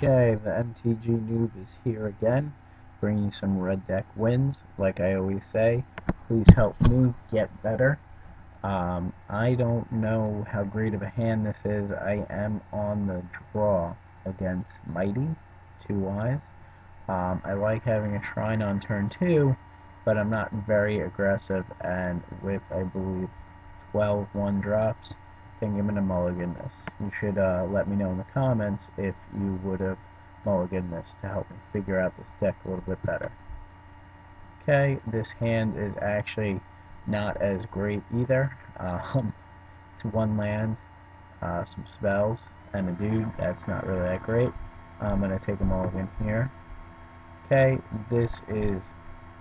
Okay, the mtgnoob is here again, bringing some red deck wins. Like I always say, please help me get better. I don't know how great of a hand this is. I am on the draw against Mighty, 2 eyes. I like having a shrine on turn 2, but I'm not very aggressive, and with, I believe, 12 1-drops, I think I'm going to mulligan this. You should let me know in the comments if you would have mulliganed this to help me figure out this deck a little bit better. Okay, this hand is actually not as great either. It's 1 land, some spells, and a dude. That's not really that great. I'm going to take a mulligan here. Okay, this is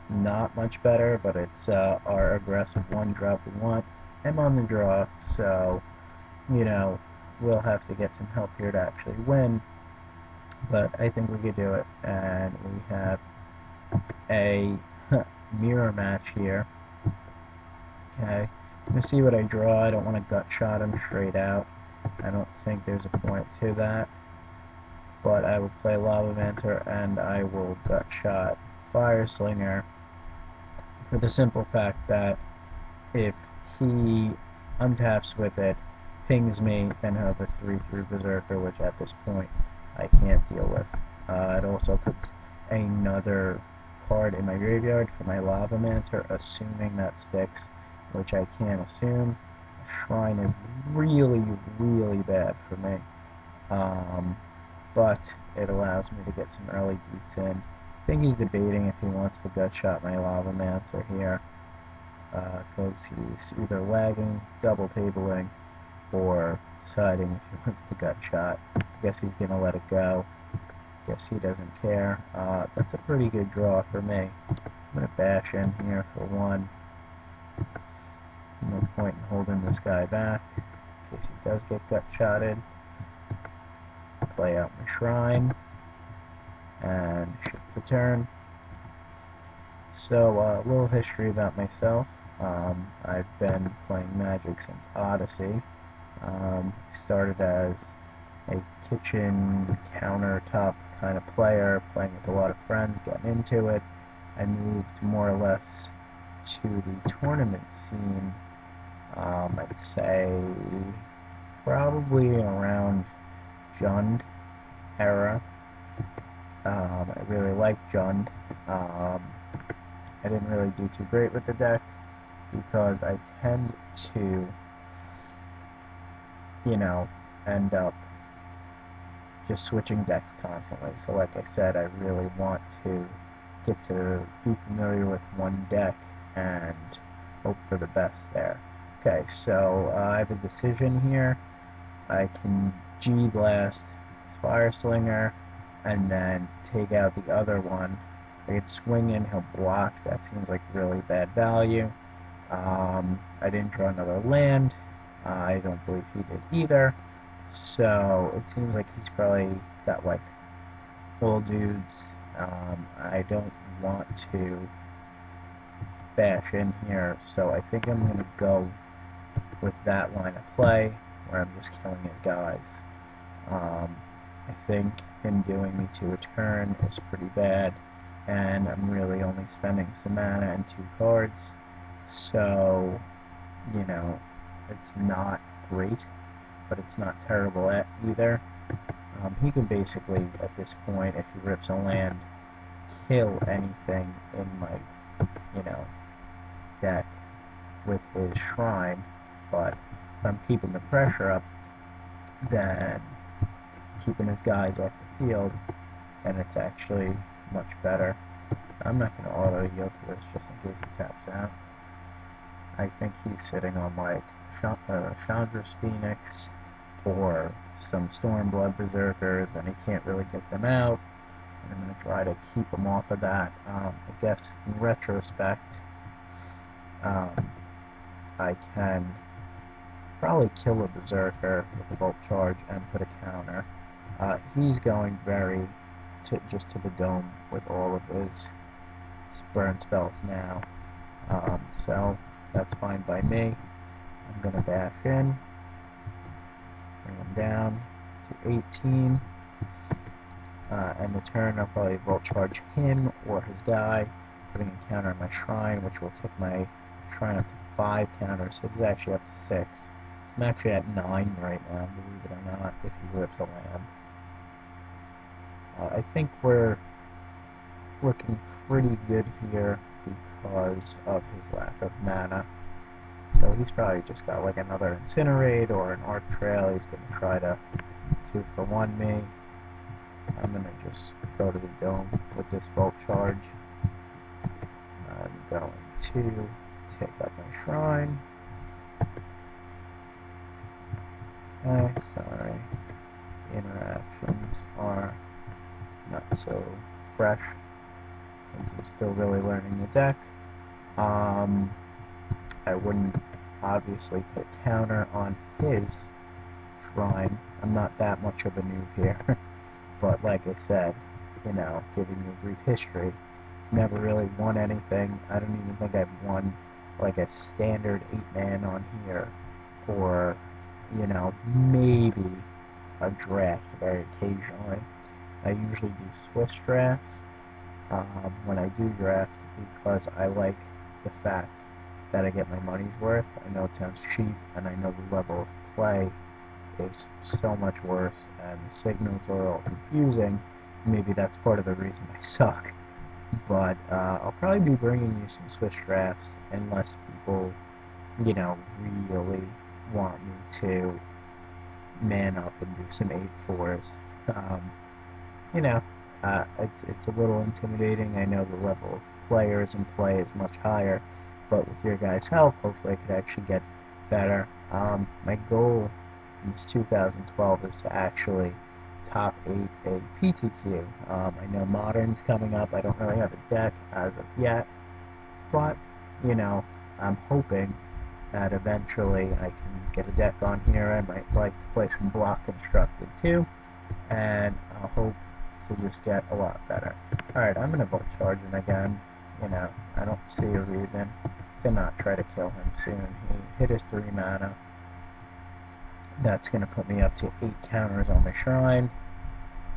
not much better, but it's our aggressive 1-drop we want. I'm on the draw, so, you know, we'll have to get some help here to actually win, but I think we could do it. And we have a mirror match here. Okay, I'm going to see what I draw. I don't want to gut shot him straight out. I don't think there's a point to that, but I will play Lava Mancer and I will gut shot Fire Slinger for the simple fact that if he untaps with it, pings me, then have a 3/3 Berserker, which at this point I can't deal with. It also puts another card in my graveyard for my Lava Mancer, assuming that sticks, which I can't assume. A Shrine is really, really bad for me. But it allows me to get some early beats in. I think he's debating if he wants to gut shot my Lava Mancer here, because he's either lagging, double tabling, or deciding if he wants to gut shot. I guess he's going to let it go. Guess he doesn't care. That's a pretty good draw for me. I'm going to bash in here for 1. No point in holding this guy back in case he does get gut shotted. Play out my shrine and shift the turn. So a little history about myself. I've been playing Magic since Odyssey. Started as a kitchen countertop kind of player, playing with a lot of friends, getting into it. I moved more or less to the tournament scene, I'd say probably around Jund era. I really liked Jund. I didn't really do too great with the deck because I tend to, you know, end up just switching decks constantly. So like I said, I really want to get to be familiar with one deck and hope for the best there. Okay, so I have a decision here. I can G-Blast Fire Slinger and then take out the other one. I could swing in, he'll block. That seems like really bad value. I didn't draw another land. I don't believe he did either. So it seems like he's probably got like full dudes. I don't want to bash in here, so I think I'm going to go with that line of play where I'm just killing his guys. I think him doing me to a turn is pretty bad, and I'm really only spending some mana and 2 cards, so, you know, it's not great, but it's not terrible either. He can basically, at this point, if he rips a land, kill anything in my, you know, deck with his shrine, but if I'm keeping the pressure up, then keeping his guys off the field, and it's actually much better. I'm not going to auto-yield to this just in case he taps out. I think he's sitting on like Chandra's Phoenix or some Stormblood Berserkers, and he can't really get them out. And I'm going to try to keep him off of that. I guess in retrospect, I can probably kill a Berserker with a Bolt Charge and put a counter. He's going just to the dome with all of his burn spells now. So that's fine by me. I'm going to bash in, bring him down to 18. in the turn, I'll probably Volt Charge him or his guy, putting a counter on my Shrine, which will take my Shrine up to 5 counters. So this is actually up to 6. I'm actually at 9 right now, believe it or not, if he rips a land. I think we're looking pretty good here because of his lack of mana. So he's probably just got like another Incinerate or an Arc Trail. He's going to try to 2-for-1 me. I'm going to just go to the dome with this Volt Charge. I'm going to take up my Shrine. Okay, sorry. The interactions are not so fresh since I'm still really learning the deck. I wouldn't obviously put counter on his Shrine. I'm not that much of a noob here. But like I said, you know, giving you brief history, never really won anything. I don't even think I've won like a standard 8-man on here, or, you know, maybe a draft very occasionally. I usually do Swiss drafts when I do draft because I like the fact that I get my money's worth. I know it sounds cheap, and I know the level of play is so much worse, and the signals are all confusing. Maybe that's part of the reason I suck. But I'll probably be bringing you some Swiss drafts unless people, you know, really want me to man up and do some 8-4s. You know, it's a little intimidating. I know the level of players in play is much higher, but with your guys' help, hopefully I could actually get better. My goal in this 2012 is to actually top 8 a PTQ. I know Modern's coming up. I don't really have a deck as of yet, but, you know, I'm hoping that eventually I can get a deck on here. I might like to play some Block Constructed too, and I'll hope to just get a lot better. Alright, I'm going to Volt Charge him again. You know, I don't see a reason to not try to kill him soon. He hit his 3 mana. That's going to put me up to 8 counters on my Shrine,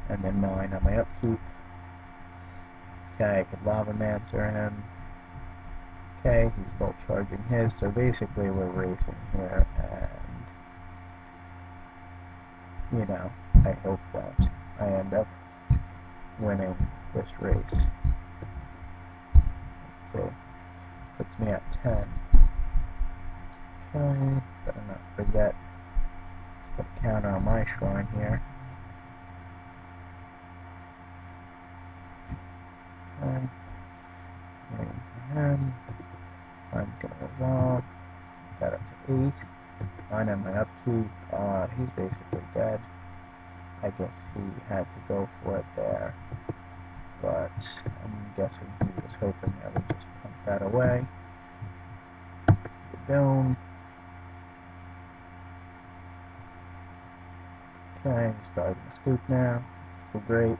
and then 9 on my upkeep. Okay, I could Lava Mancer him. Okay, he's Volt Charging his, so basically we're racing here, and, you know, I hope that I end up winning this race. Let's see. Puts me at 10. Okay, better not forget to put a counter on my Shrine here. Okay. Waiting for him. I'm gonna resolve. Got up to 8. 9 on my upkeep. He's basically dead. I guess he had to go for it there. But I'm guessing he was hoping I would just pump that away. To the dome. Okay, he's probably gonna scoop now. Well, great.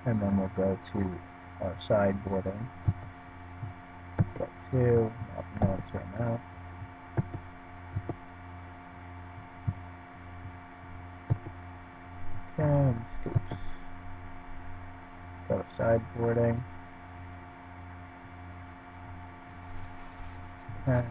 And then we'll go to our sideboarding. Get 2. No one's here now. Okay, and scoops. Go to sideboarding. Okay.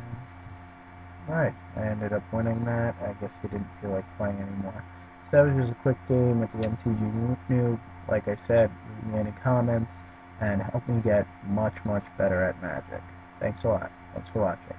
Alright, I ended up winning that. I guess he didn't feel like playing anymore. So that was just a quick game with the mtgnoob. Like I said, leave me any comments and help me get much, much better at Magic. Thanks a lot. Thanks for watching.